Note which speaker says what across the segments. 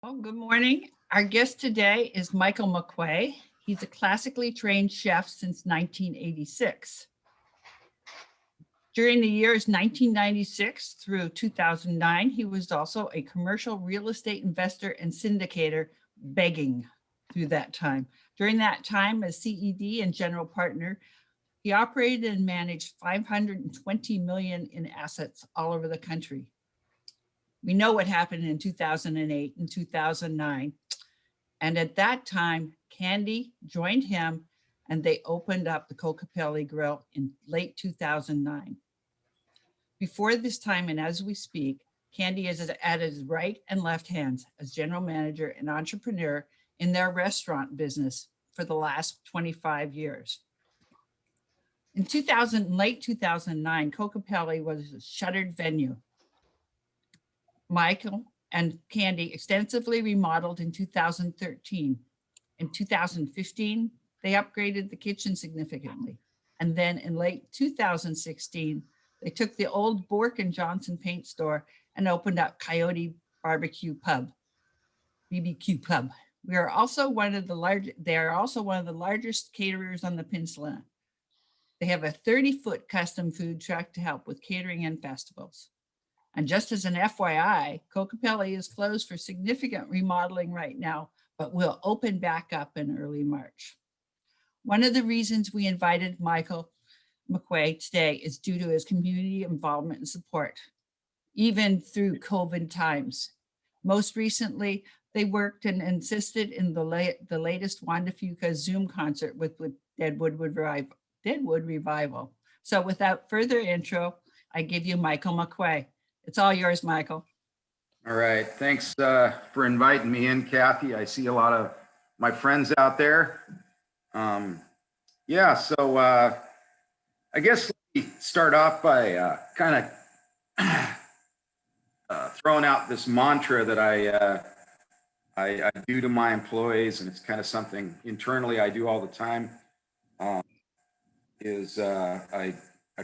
Speaker 1: Well, good morning. Our guest today is Michael McQuay. He's a classically trained chef since 1986. During the years 1996 through 2009, he was also a commercial real estate investor and syndicator, begging through that time. During that time as CED and general partner, he operated and managed 520 million in assets all over the country. We know what happened in 2008 and 2009. And at that time, Candy joined him and they opened up the Kokopei Grill in late 2009. Before this time, and as we speak, Candy is at his right and left hands as general manager and entrepreneur in their restaurant business for the last 25 years. In late 2009, Kokopelli was a shuttered venue. Michael and Candy extensively remodeled in 2013. In 2015, they upgraded the kitchen significantly. And then in late 2016, they took the old Bork and Johnson paint store and opened up Coyote BBQ Pub. They are also one of the largest caterers on the peninsula. They have a 30-foot custom food truck to help with catering and festivals. And just as an FYI, Kokopelli is closed for significant remodeling right now, but will open back up in early March. One of the reasons we invited Michael McQuay today is due to his community involvement and support, even through COVID times. Most recently, they worked and assisted in the latest Wanda Fuca Zoom concert with Deadwood Revival. So without further intro, I give you Michael McQuay. It's all yours, Michael.
Speaker 2: All right. Thanks for inviting me in, Kathy. I see a lot of my friends out there. I guess let me start off by kind of throwing out this mantra that I do to my employees, and it's kind of something internally I do all the time. I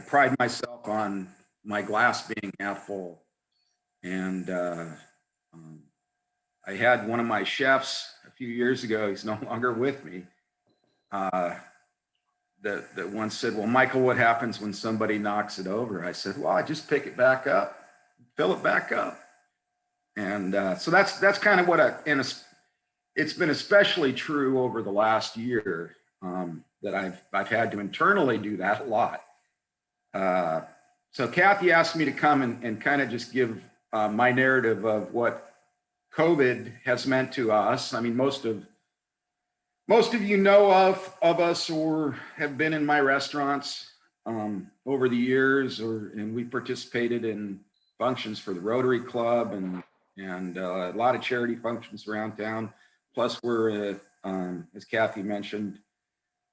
Speaker 2: pride myself on my glass being half full. And I had one of my chefs a few years ago, he's no longer with me, that once said, well, Michael, what happens when somebody knocks it over? I said, well, I just pick it back up, fill it back up. And so that's kind of what it's been especially true over the last year that I've had to internally do that a lot. So Kathy asked me to come and kind of just give my narrative of what COVID has meant to us. I mean, most of you know of us or have been in my restaurants over the years, and we participated in functions for the Rotary Club and a lot of charity functions around town. Plus, we're as Kathy mentioned,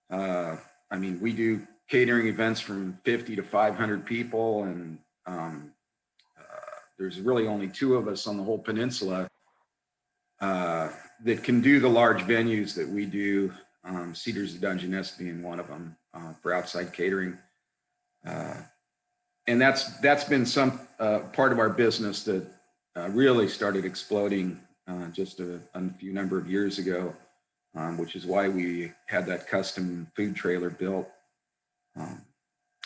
Speaker 2: I mean, we do catering events from 50 to 500 people, and there's really only two of us on the whole peninsula that can do the large venues that we do, Cedars of Dungeness being one of them for outside catering. And that's been some part of our business that really started exploding just a few number of years ago, which is why we had that custom food trailer built,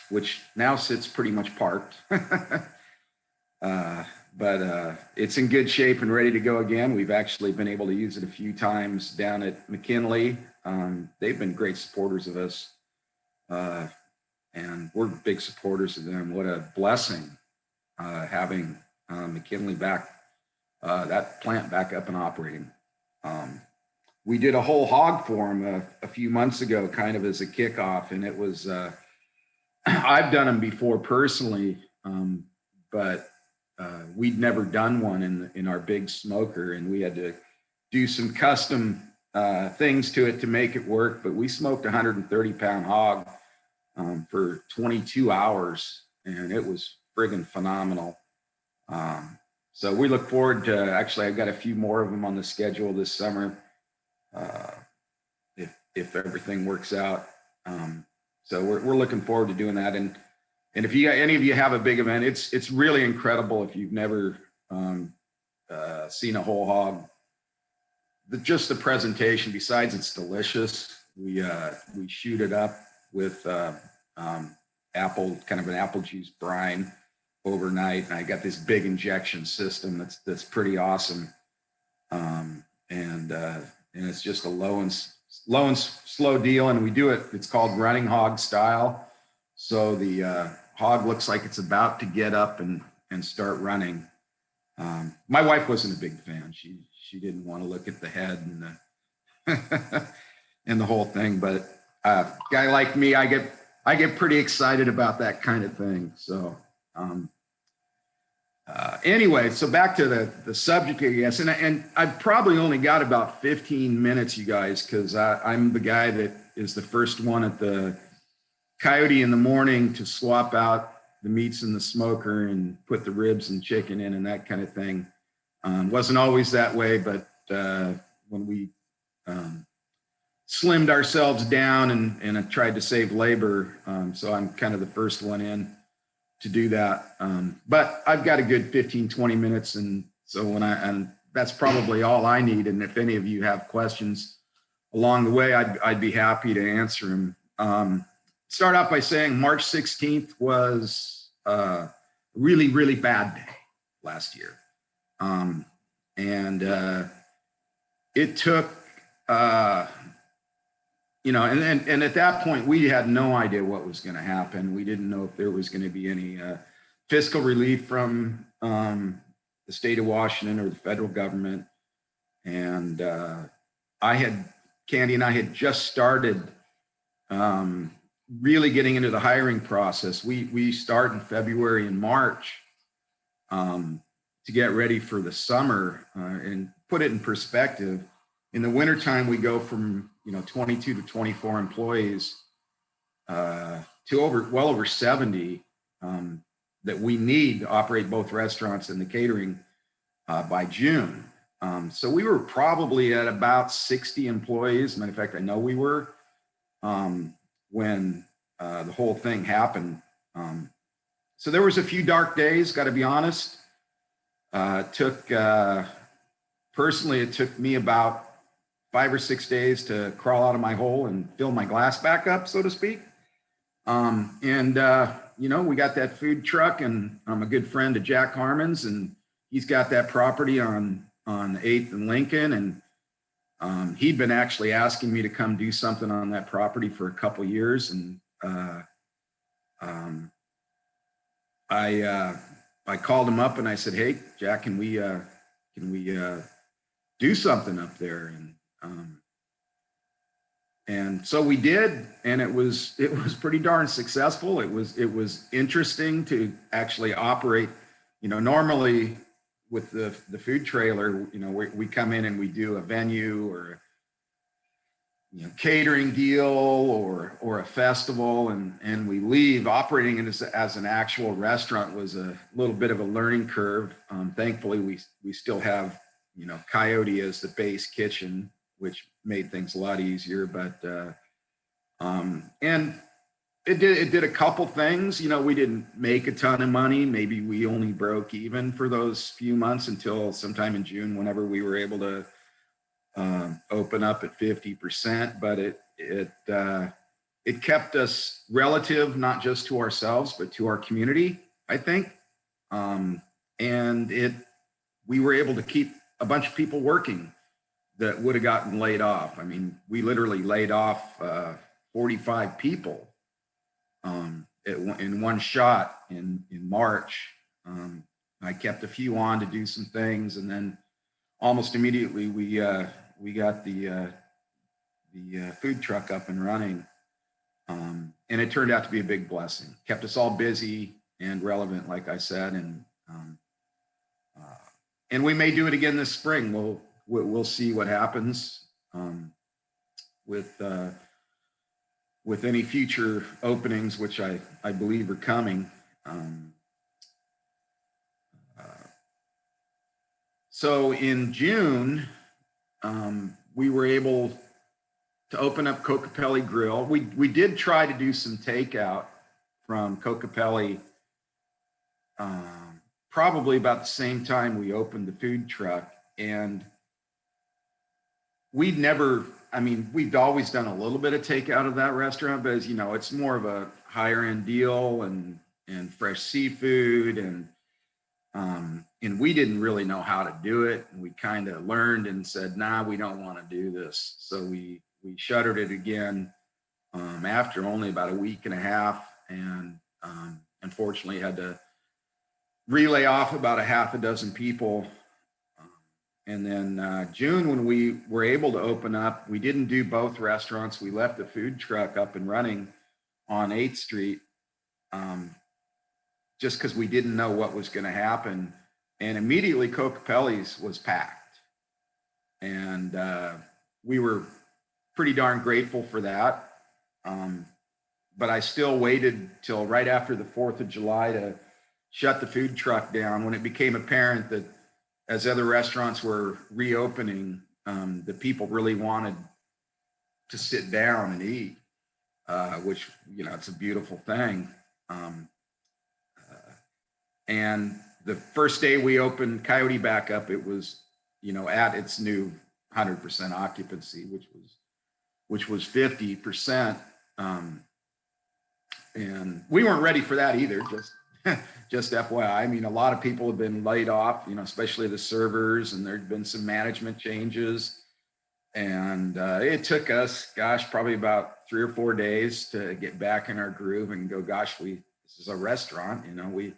Speaker 2: which now sits pretty much parked. But it's in good shape and ready to go again. We've actually been able to use it a few times down at McKinley. They've been great supporters of us, and we're big supporters of them. What a blessing having McKinley back, that plant back up and operating. We did a whole hog forum a few months ago, kind of as a kickoff, and it was, I've done them before personally, but we'd never done one in our big smoker, and we had to do some custom things to it to make it work. But we smoked 130-pound hog for 22 hours, and it was friggin' phenomenal. So we look forward to, actually, I've got a few more of them on the schedule this summer, if everything works out. So we're looking forward to doing that. And if any of you have a big event, it's really incredible if you've never seen a whole hog just the presentation, besides it's delicious, we shoot it up with apple, kind of an apple juice brine overnight. And I got this big injection system that's pretty awesome. And it's just a low and slow deal. And we do it, it's called running hog style. So the hog looks like it's about to get up and start running. My wife wasn't a big fan. She didn't want to look at the head and the and the whole thing. But guy like me, I get pretty excited about that kind of thing. So anyway, so back to the subject, I guess, and I've probably only got about 15 minutes, you guys, because I'm the guy that is the first one at the Coyote in the morning to swap out the meats in the smoker and put the ribs and chicken in and that kind of thing. Wasn't always that way, but when we slimmed ourselves down and I tried to save labor, so I'm kind of the first one in to do that. But I've got a good 15, 20 minutes. And so and that's probably all I need. And if any of you have questions along the way, I'd be happy to answer them. Start off by saying March 16th was a really, really bad day last year. It took, and at that point, we had no idea what was going to happen. We didn't know if there was going to be any fiscal relief from the state of Washington or the federal government. And Candy and I had just started really getting into the hiring process. We start in February and March to get ready for the summer, and put it in perspective. In the wintertime, we go from 22 to 24 employees to well over 70 that we need to operate both restaurants and the catering by June. So we were probably at about 60 employees. Matter of fact, I know we were when the whole thing happened. So there was a few dark days, got to be honest. Personally, it took me about 5 or 6 days to crawl out of my hole and fill my glass back up, so to speak. We got that food truck, and I'm a good friend of Jack Harmon's, and he's got that property on 8th and Lincoln. And he'd been actually asking me to come do something on that property for a couple years. And I called him up and I said, "Hey, Jack, can we do something up there?" And so we did, and it was pretty darn successful. It was interesting to actually operate. Normally with the food trailer, we come in and we do a venue or catering deal or a festival, and we leave. Operating it as an actual restaurant was a little bit of a learning curve. Thankfully, we still have Coyote as the base kitchen, which made things a lot easier. But and it did a couple things. We didn't make a ton of money. Maybe we only broke even for those few months until sometime in June, whenever we were able to open up at 50%. But it kept us relative, not just to ourselves, but to our community, I think. And we were able to keep a bunch of people working that would have gotten laid off. I mean, we literally laid off 45 people in one shot in March. I kept a few on to do some things, and then almost immediately we got the food truck up and running, and it turned out to be a big blessing. Kept us all busy and relevant, like I said, and we may do it again this spring. We'll see what happens with any future openings, which I believe are coming. So in June, we were able to open up Kokopei Grill. We did try to do some takeout from Kokopei, probably about the same time we opened the food truck. And we'd never, I mean, we've always done a little bit of takeout of that restaurant, but as you know, it's more of a higher end deal and fresh seafood and we didn't really know how to do it. And we kind of learned and said, nah, we don't want to do this. So we shuttered it again after only about a week and a half, and unfortunately had to relay off about a half a dozen people. And then June, when we were able to open up, we didn't do both restaurants. We left the food truck up and running on 8th Street just because we didn't know what was going to happen. And immediately Kokopelli's was packed. And we were pretty darn grateful for that. But I still waited till right after the 4th of July to shut the food truck down when it became apparent that as other restaurants were reopening, the people really wanted to sit down and eat, which, you know, it's a beautiful thing. And the first day we opened Coyote back up, it was, you know, at its new 100% occupancy, which was 50%. And we weren't ready for that either, just FYI. I mean, a lot of people have been laid off, you know, especially the servers, and there'd been some management changes. And it took us, gosh, probably about 3 or 4 days to get back in our groove and go, gosh, this is a restaurant, you know, you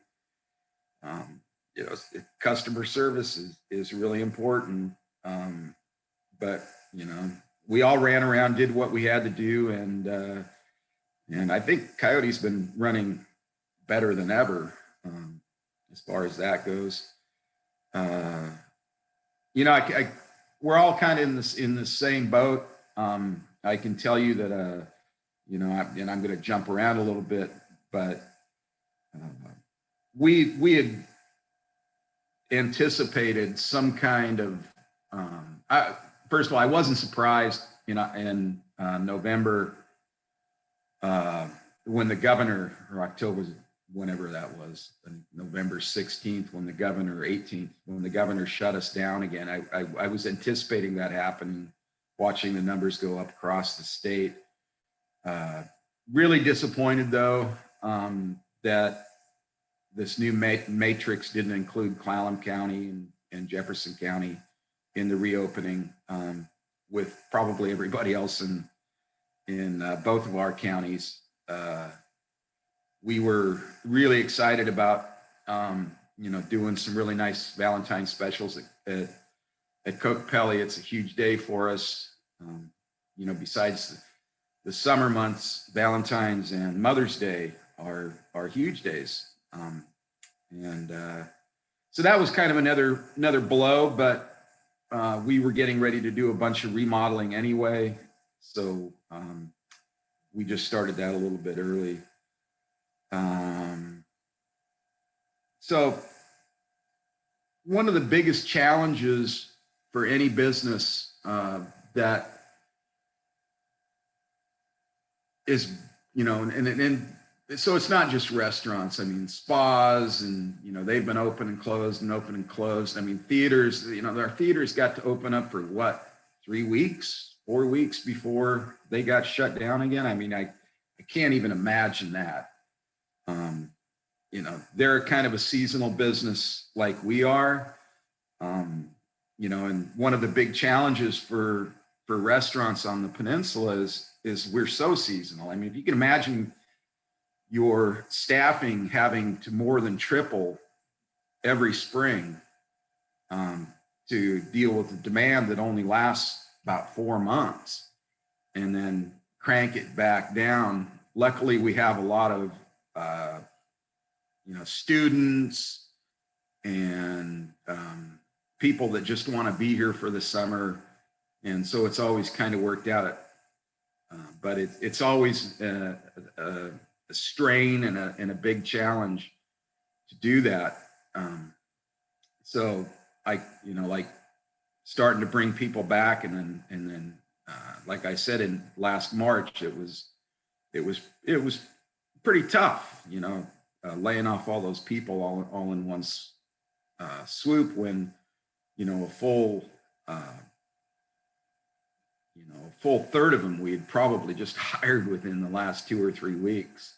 Speaker 2: know, customer service is really important. But, you know, we all ran around, did what we had to do. And I think Coyote's been running better than ever as far as that goes. You know, we're all kind of in the same boat. I can tell you that, you know, and I'm going to jump around a little bit, but we had anticipated some kind of. First of all, I wasn't surprised, you know, in November when the governor, or October, whenever that was, November 16th, when the governor, 18th, when the governor shut us down again. I was anticipating that happening, watching the numbers go up across the state. Really disappointed though that this new matrix didn't include Clallam County and Jefferson County in the reopening, with probably everybody else in both of our counties. We were really excited about, you know, doing some really nice Valentine's specials at Kokopelli. It's a huge day for us. You know, besides the summer months, Valentine's and Mother's Day are huge days. So that was kind of another blow, but we were getting ready to do a bunch of remodeling anyway. So we just started that a little bit early. So one of the biggest challenges for any business that is, you know, and so it's not just restaurants. I mean, spas, and, you know, they've been open and closed and open and closed. I mean, theaters, you know, our theaters got to open up for what, 3 weeks, 4 weeks before they got shut down again. I mean, I can't even imagine that. You know, they're kind of a seasonal business like we are. You know, and one of the big challenges for restaurants on the peninsula is we're so seasonal. I mean, if you can imagine your staffing having to more than triple every spring to deal with the demand that only lasts about 4 months, and then crank it back down. Luckily, we have a lot of you know, students and people that just want to be here for the summer, and so it's always kind of worked out. But it's always a strain and a big challenge to do that. So you know, like starting to bring people back, and then like I said, in last March, it was pretty tough, you know, laying off all those people all in one swoop, when, you know, a full full third of them we had probably just hired within the last 2 or 3 weeks.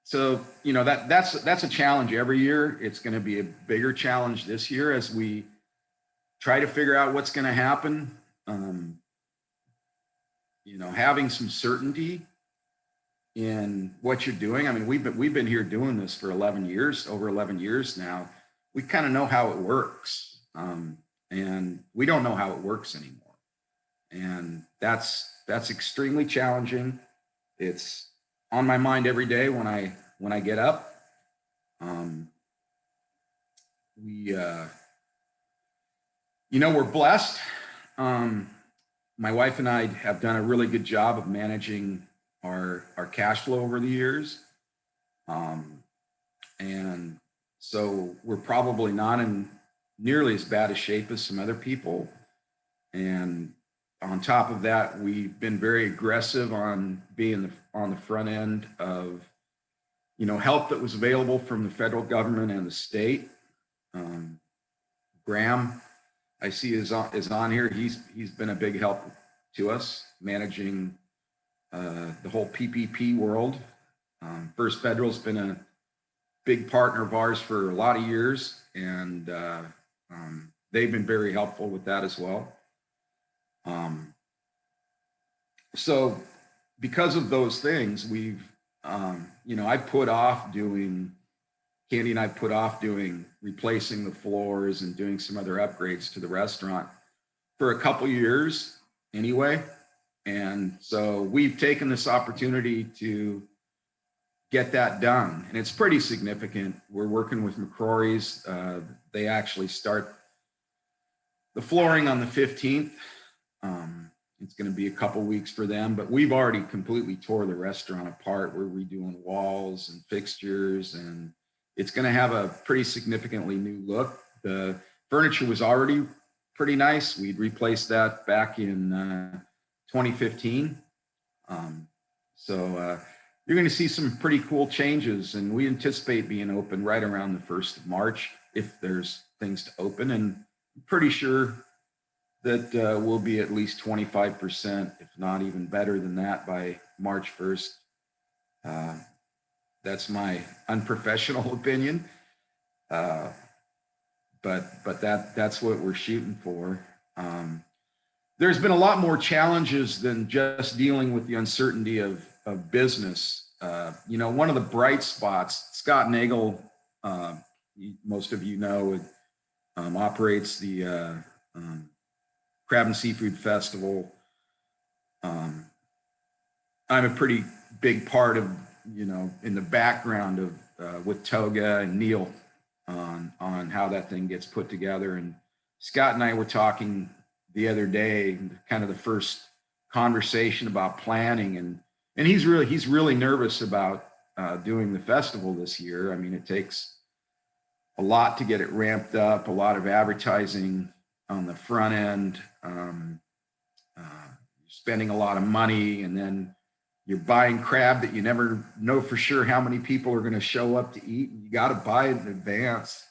Speaker 2: So, you know, that's a challenge every year. It's going to be a bigger challenge this year as we try to figure out what's going to happen. You know, having some certainty in what you're doing. I mean, we've been here doing this for 11 years, over 11 years now. We kind of know how it works, and we don't know how it works anymore. And that's extremely challenging. It's on my mind every day when I get up. You know, we're blessed. My wife and I have done a really good job of managing our cash flow over the years. And so we're probably not in nearly as bad a shape as some other people. And on top of that, we've been very aggressive on being on the front end of, you know, help that was available from the federal government and the state. Graham, I see is on here. He's been a big help to us managing the whole PPP world. First Federal's been a big partner of ours for a lot of years, and they've been very helpful with that as well. So because of those things, we've, you know, Candy and I put off doing replacing the floors and doing some other upgrades to the restaurant for a couple years anyway. And so we've taken this opportunity to get that done. And it's pretty significant. We're working with McCrory's. They actually start the flooring on the 15th. It's going to be a couple weeks for them, but we've already completely tore the restaurant apart. We're redoing walls and fixtures, and it's going to have a pretty significantly new look. The furniture was already pretty nice. We'd replaced that back in 2015. So you're going to see some pretty cool changes, and we anticipate being open right around the 1st of March if there's things to open. And I'm pretty sure that we'll be at least 25%, if not even better than that, by March 1st. That's my unprofessional opinion, but that's what we're shooting for. There's been a lot more challenges than just dealing with the uncertainty of business. You know, one of the bright spots, Scott Nagel, most of you know, operates the Crab and Seafood Festival. I'm a pretty big part of, you know, in the background of with Toga and Neil on how that thing gets put together. And Scott and I were talking the other day, kind of the first conversation about planning, and he's really nervous about doing the festival this year. I mean, it takes a lot to get it ramped up, a lot of advertising on the front end, spending a lot of money, and then you're buying crab that you never know for sure how many people are going to show up to eat. You got to buy it in advance,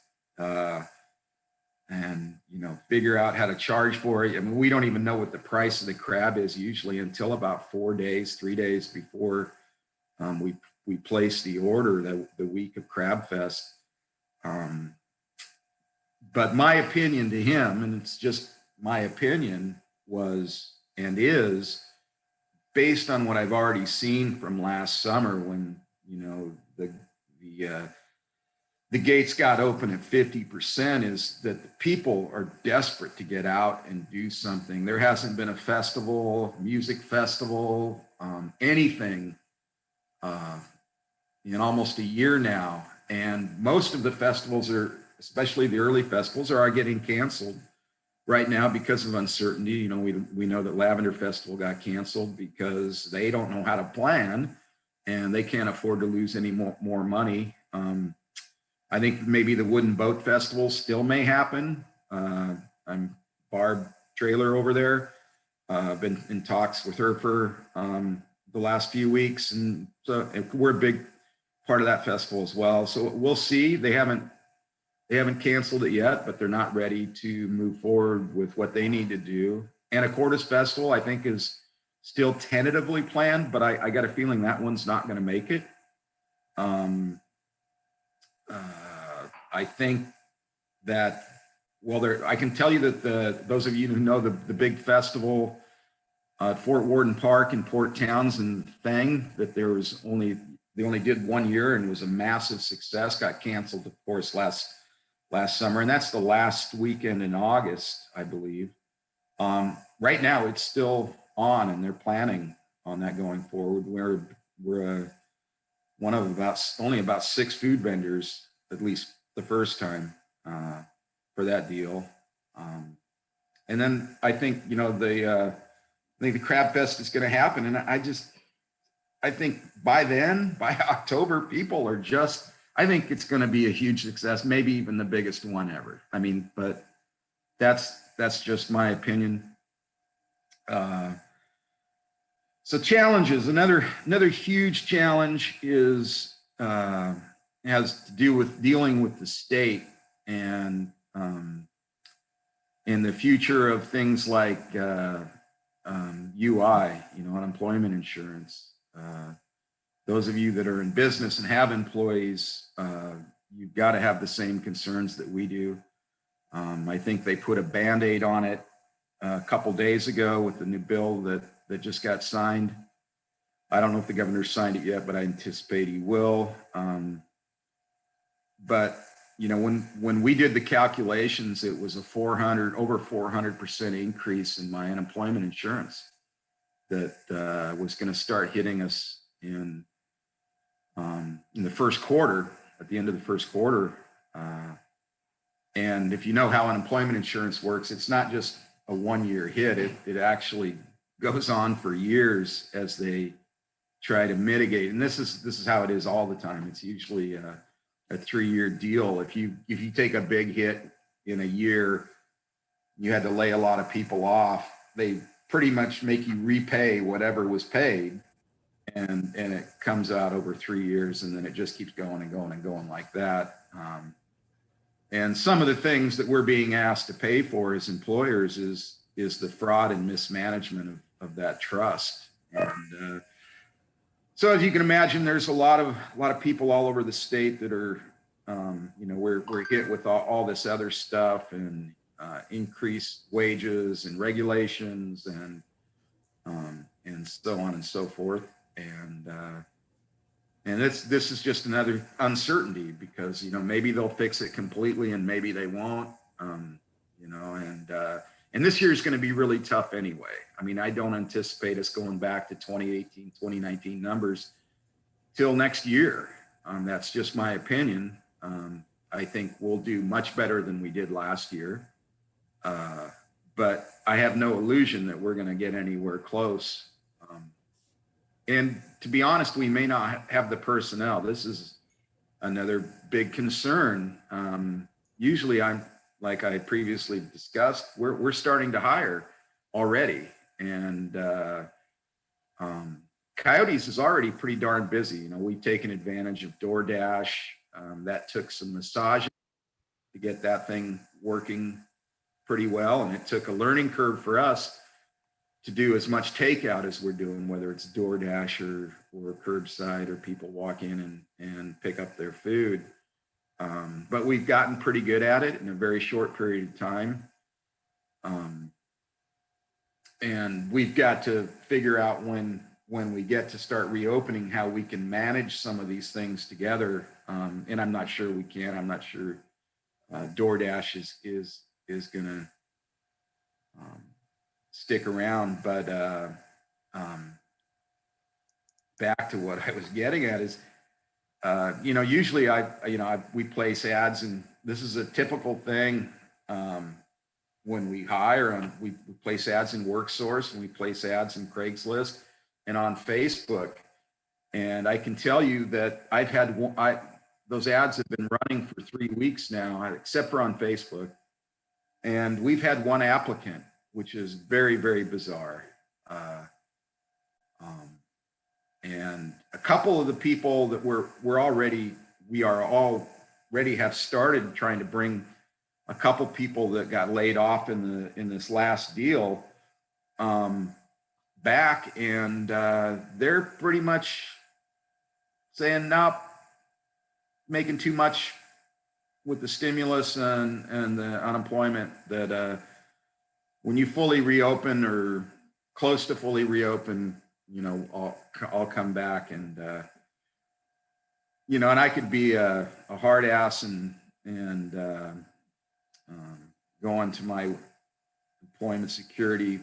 Speaker 2: and, you know, figure out how to charge for it. I mean, we don't even know what the price of the crab is usually until about 3 days before we place the order the week of Crab Fest. But my opinion to him, and it's just my opinion, was and is based on what I've already seen from last summer when, you know, the gates got open at 50%, is that the people are desperate to get out and do something. There hasn't been a festival, music festival, anything in almost a year now. And most of the festivals especially the early festivals, are getting canceled right now because of uncertainty. You know, we know that Lavender Festival got canceled because they don't know how to plan and they can't afford to lose any more money. I think maybe the Wooden Boat Festival still may happen. I'm Barb Trailer over there. I've been in talks with her for the last few weeks, and so we're a big part of that festival as well. So we'll see. They haven't canceled it yet, but they're not ready to move forward with what they need to do. Anacortes Festival, I think, is still tentatively planned, but I got a feeling that one's not going to make it. I think that, well, I can tell you that those of you who know the big festival at Fort Worden Park in Port Townsend thing, that they only did 1 year and it was a massive success, got canceled, of course, last summer. And that's the last weekend in August, I believe. Right now it's still on and they're planning on that going forward. We're one of only about 6 food vendors, at least the first time, for that deal. And then I think, I think the Crab Fest is going to happen. And I think by then, by October, people are I think it's going to be a huge success, maybe even the biggest one ever. I mean, but that's just my opinion. So challenges, another huge challenge has to do with dealing with the state and in the future of things like UI, unemployment insurance. Those of you that are in business and have employees, you've got to have the same concerns that we do. I think they put a Band-Aid on it a couple days ago with the new bill that just got signed. I don't know if the governor signed it yet, but I anticipate he will. But when we did the calculations, it was over 400% increase in my unemployment insurance that was going to start hitting us in the first quarter, at the end of the first quarter. And if you know how unemployment insurance works, it's not just a 1-year hit. It actually goes on for years as they try to mitigate. And this is how it is all the time. It's usually a 3-year deal. If you take a big hit in a year, you had to lay a lot of people off, they pretty much make you repay whatever was paid. And it comes out over 3 years, and then it just keeps going and going and going like that. And some of the things that we're being asked to pay for as employers is the fraud and mismanagement of that trust. And so as you can imagine, there's a lot of people all over the state that are, we're hit with all this other stuff and increased wages and regulations and so on and so forth. And this is just another uncertainty because, maybe they'll fix it completely and maybe they won't, and this year is going to be really tough anyway. I mean, I don't anticipate us going back to 2018, 2019 numbers till next year. That's just my opinion. I think we'll do much better than we did last year. But I have no illusion that we're going to get anywhere close. And to be honest, we may not have the personnel. This is another big concern. Usually like I previously discussed, we're starting to hire already. And Coyotes is already pretty darn busy. We've taken advantage of DoorDash. That took some massaging to get that thing working pretty well. And it took a learning curve for us to do as much takeout as we're doing, whether it's DoorDash or curbside or people walk in and pick up their food. But we've gotten pretty good at it in a very short period of time. And we've got to figure out when we get to start reopening how we can manage some of these things together. And I'm not sure we can. I'm not sure DoorDash is going to stick around. But back to what I was getting at is, usually we place ads, and this is a typical thing when we hire. We place ads in WorkSource, and we place ads in Craigslist and on Facebook. And I can tell you that I've had those ads have been running for 3 weeks now, except for on Facebook. And we've had one applicant, which is very, very bizarre. And a couple of the people that we already have started trying to bring a couple people that got laid off in this last deal back, and they're pretty much saying, nope, making too much with the stimulus and the unemployment, that when you fully reopen or close to fully reopen, I'll come back. And and I could be a hard ass and go onto my employment security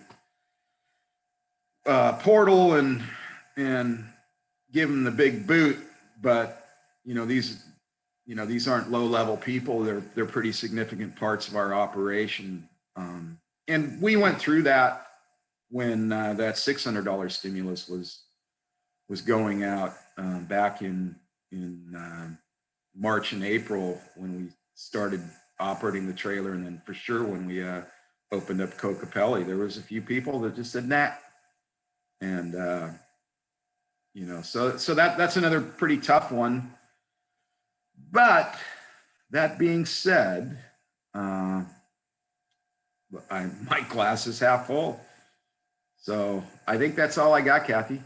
Speaker 2: portal and give them the big boot, but these aren't low level people. They're pretty significant parts of our operation, and we went through that when that $600 stimulus was going out back in March and April, when we started operating the trailer, and then for sure when we opened up Kokopei, there was a few people that just said nah, and so that's another pretty tough one. But that being said, my glass is half full. So I think that's all I got, Kathy.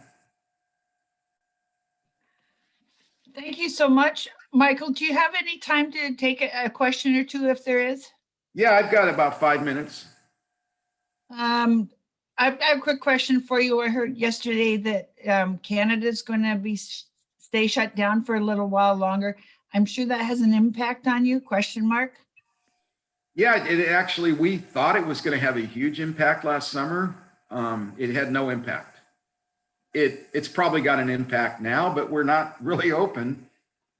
Speaker 1: Thank you so much. Michael, do you have any time to take a question or two if there is?
Speaker 2: Yeah, I've got about 5 minutes.
Speaker 1: I have a quick question for you. I heard yesterday that Canada's going to stay shut down for a little while longer. I'm sure that has an impact on you, question mark?
Speaker 2: Yeah, it actually, we thought it was going to have a huge impact last summer. It had no impact. It's probably got an impact now, but we're not really open.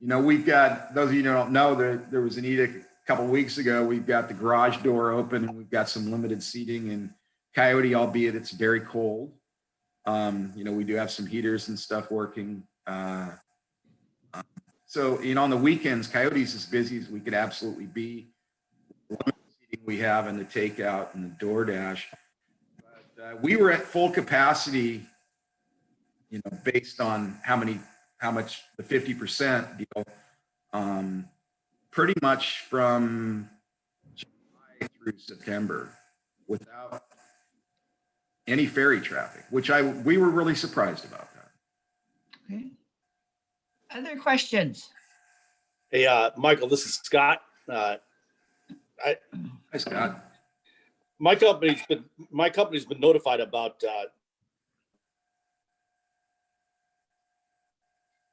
Speaker 2: We've got, those of you who don't know, there was an edict a couple of weeks ago. We've got the garage door open, and we've got some limited seating in Coyote, albeit it's very cold. We do have some heaters and stuff working. So, on the weekends, Coyote's as busy as we could absolutely be. The limited seating we have and the takeout and the DoorDash. But we were at full capacity, based on how much the 50% deal, pretty much from July through September, without any ferry traffic, which we were really surprised about that.
Speaker 1: Okay. Other questions?
Speaker 3: Hey, Michael, this is Scott.
Speaker 2: Hi, Scott.
Speaker 3: My company's been notified about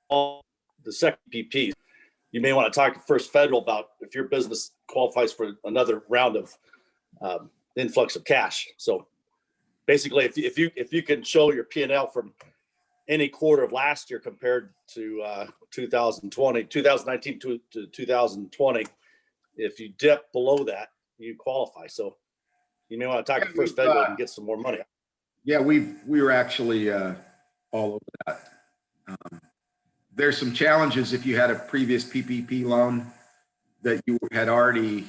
Speaker 3: all the second PPs. You may want to talk to First Federal about if your business qualifies for another round of influx of cash. So basically, if you can show your P&L from any quarter of last year compared to 2019 to 2020, if you dip below that, you qualify. So you may want to talk to First Federal and get some more money.
Speaker 2: Yeah, we were actually all over that. There's some challenges if you had a previous PPP loan that you had already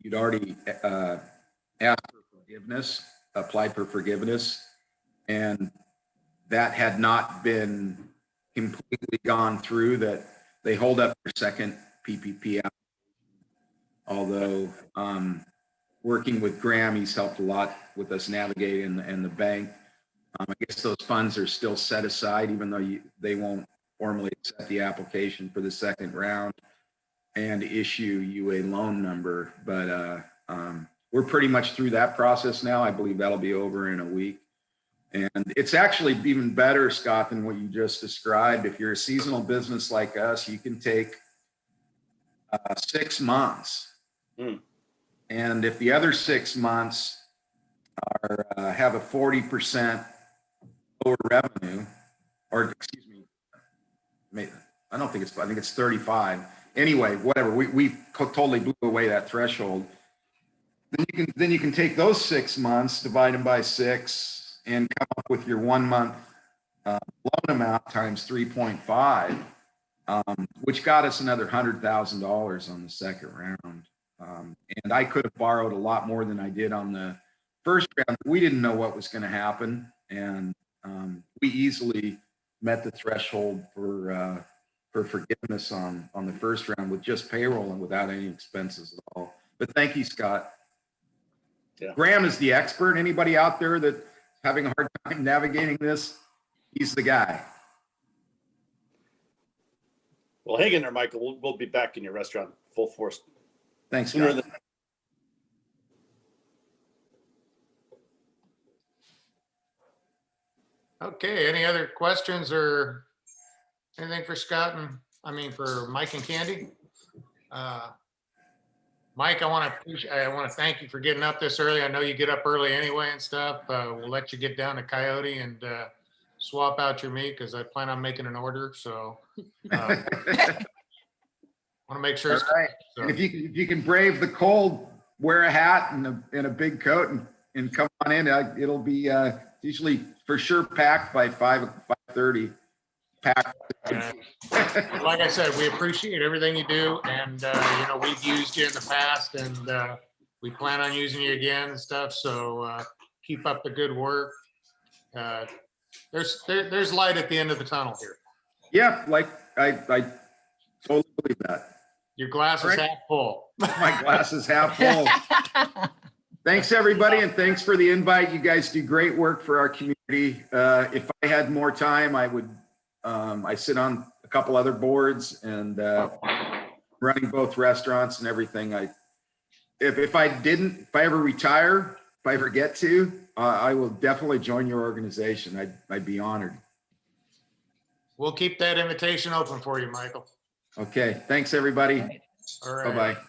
Speaker 2: you'd already asked for forgiveness, applied for forgiveness, and that had not been completely gone through, that they hold up your second PPP application. Although working with Graham, he's helped a lot with us navigating, and the bank. I guess those funds are still set aside, even though they won't formally accept the application for the second round and issue you a loan number. But we're pretty much through that process now. I believe that'll be over in a week. And it's actually even better, Scott, than what you just described. If you're a seasonal business like us, you can take 6 months. And if the other 6 months are have a 40% lower revenue, or excuse me, I think it's 35. Anyway, whatever, we totally blew away that threshold. Then you can take those 6 months, divide them by 6, and come up with your 1 month loan amount times 3.5, which got us another $100,000 on the second round. And I could have borrowed a lot more than I did on the first round. We didn't know what was going to happen, and we easily met the threshold for forgiveness on the first round with just payroll and without any expenses at all. But thank you, Scott. Graham is the expert. Anybody out there that's having a hard time navigating this, he's the guy.
Speaker 3: Well, hang in there, Michael. We'll be back in your restaurant full force.
Speaker 2: Thanks,
Speaker 3: Sooner
Speaker 2: Scott.
Speaker 3: than-
Speaker 4: Okay, any other questions or anything for Scott for Mike and Candy? Mike, I want to thank you for getting up this early. I know you get up early anyway and stuff. We'll let you get down to Coyote and swap out your meat because I plan on making an order. So want to make sure.
Speaker 2: All right.
Speaker 4: So,
Speaker 2: And if you can brave the cold, wear a hat and a big coat and come on in. It'll be usually for sure packed by 5:30. Packed.
Speaker 4: like I said, we appreciate everything you do, and we've used you in the past, and we plan on using you again and stuff. So keep up the good work. There's light at the end of the tunnel here.
Speaker 2: Yeah, like I totally believe that.
Speaker 4: Your glass is
Speaker 2: All right.
Speaker 4: half full.
Speaker 2: My glass is half full. Thanks, everybody, and thanks for the invite. You guys do great work for our community. If I had more time, I would. I sit on a couple other boards and running both restaurants and everything. If I ever retire, if I ever get to, I will definitely join your organization. I'd be honored.
Speaker 4: We'll keep that invitation open for you, Michael.
Speaker 2: Okay, thanks, everybody.
Speaker 4: All right.
Speaker 2: Bye-bye.